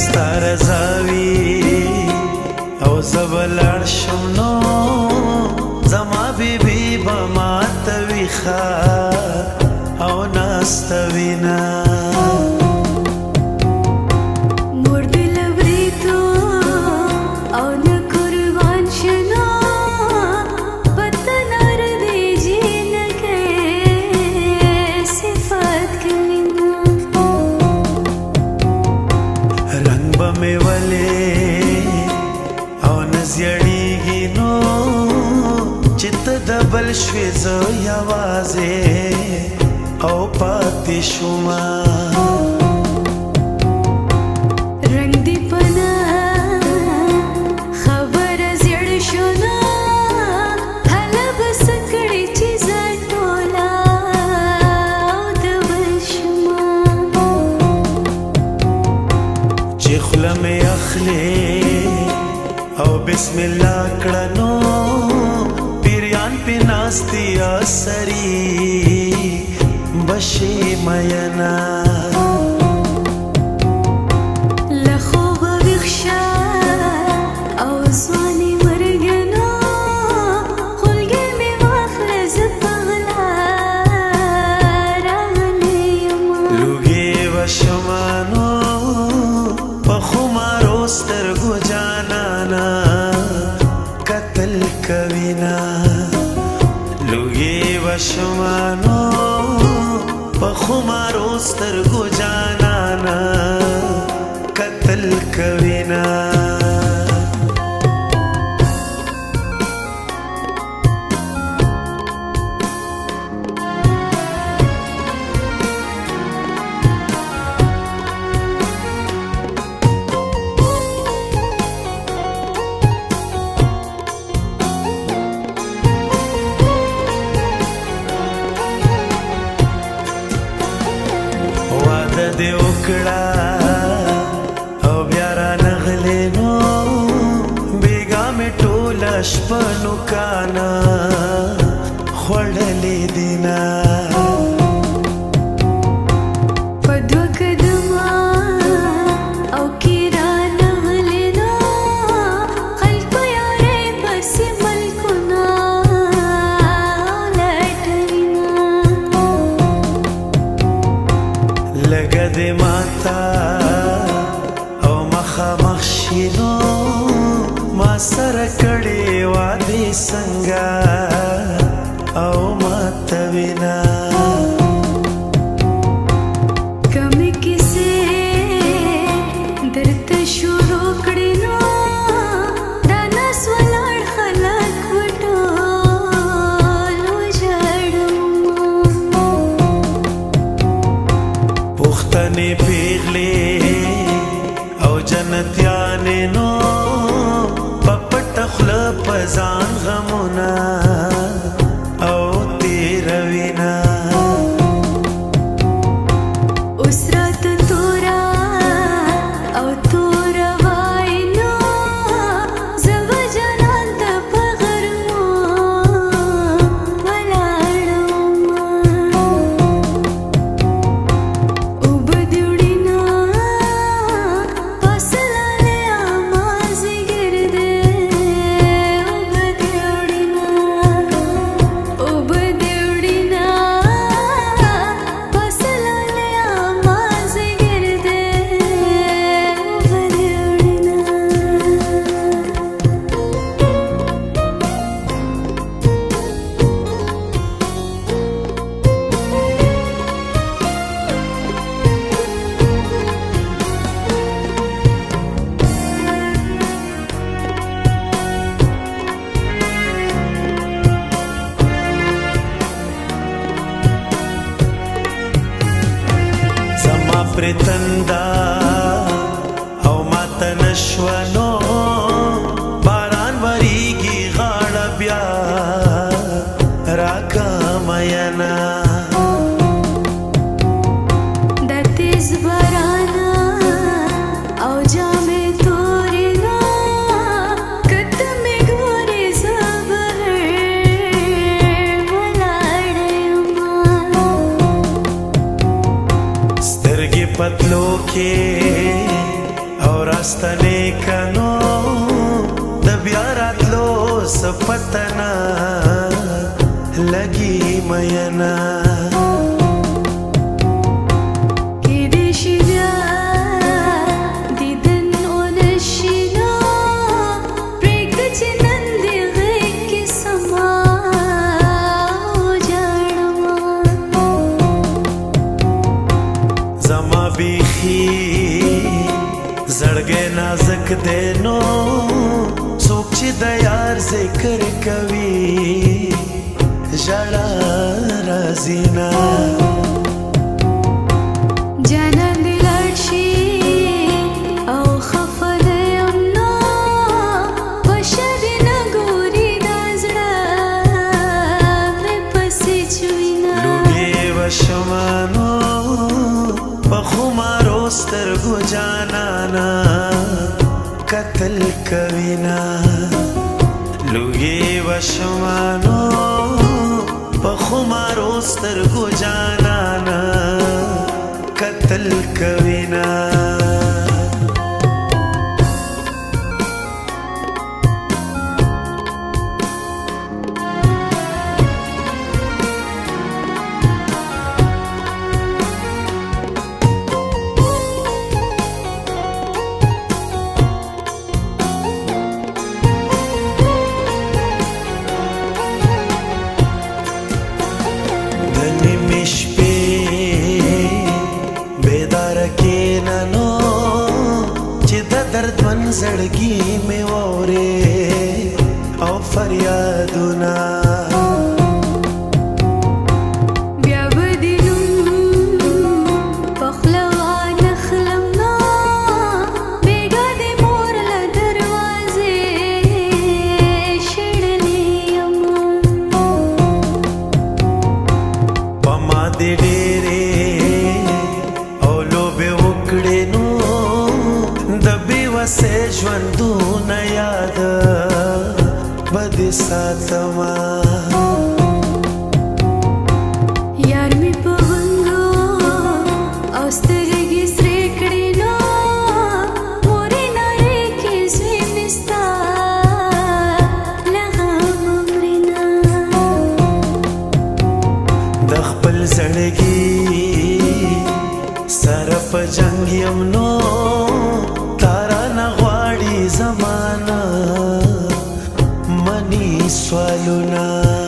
ستار زاوی او زبلړ شم نو زما بیبي به ماته ویښه او ناسته وینا بل شوي زه یوازې او پاتې شومه رنګ دې پنه خبره زیړ شو نه هله بس کړې چې زه ټوله د بل شومه چې خوله مې اخلې او بسم الله کړه نو پی ناستی آسری بشی مینا لخوب بخشا او زوانی مرگنا خلگی می واخلز پغلا راغلیم لوگی و شمانو پخمارو سترگو جانانا قتل کوینا لوگی و شمانو پخمارو سترگو جانانا قتل کوینا دې وکړه او بیا را نغلې نو بیګا مې ټوله شپه نوکانه خوړلې دینه په دوه قدمه او کې را نغلې نو خلکو یارې پسې ملکونه لټوینه لګه دې ماته او مخامخ شي نو ما سره کړې وعدې څنګه او ماته وینا کمې کیسې درته شروع کړې نو دا ناس ولاړ خلک وټول وژړم پښتنې پیغلې او جنتیانې نو په پټه خوله په ځان غمونه او تېروینه اوس راته توره او توره وایي نو زه به جانان ته په غرمو ولاړم اوبه دې وړينه فاصله دی مازدیګر دی اوبه دې وړينه فاصله دی مازدیګر دی اوبه دې وړينه زما پرتندا او ماته نشوه نو باران وریږي غاړه بیا راکه مینا د تیز باران او جامې تورې نه کته مې ګورې زه بهر ولاړ یم سترګې پتلو کې او वास्तने कनो द बया रातलो सपतना लगी मयना जड़गे नाजक देनो सोच दयार जिक्र कवि जड़ा राजीना जनन दिलर्शी औ खफल यमना बशर नगोरी दाजड़ा में पसी चुइना लुगे वशमानो पखुमारो स्तरगु जानाना कतल कविना लुगे वशमानो पखुमारो स्तरगु जानाना कतल कविना दर्द मन जड़गी में वोरे औ फरियादुना से ज्वंदून याद बदी सातमा यार मी पवंगो औस्तरगी श्रेकड़ीनो मोरे नारे के स्विमिस्ता लगा ममरिना दखपल जड़गी सरप जंग यमनो ज़माना मनी स्वालुना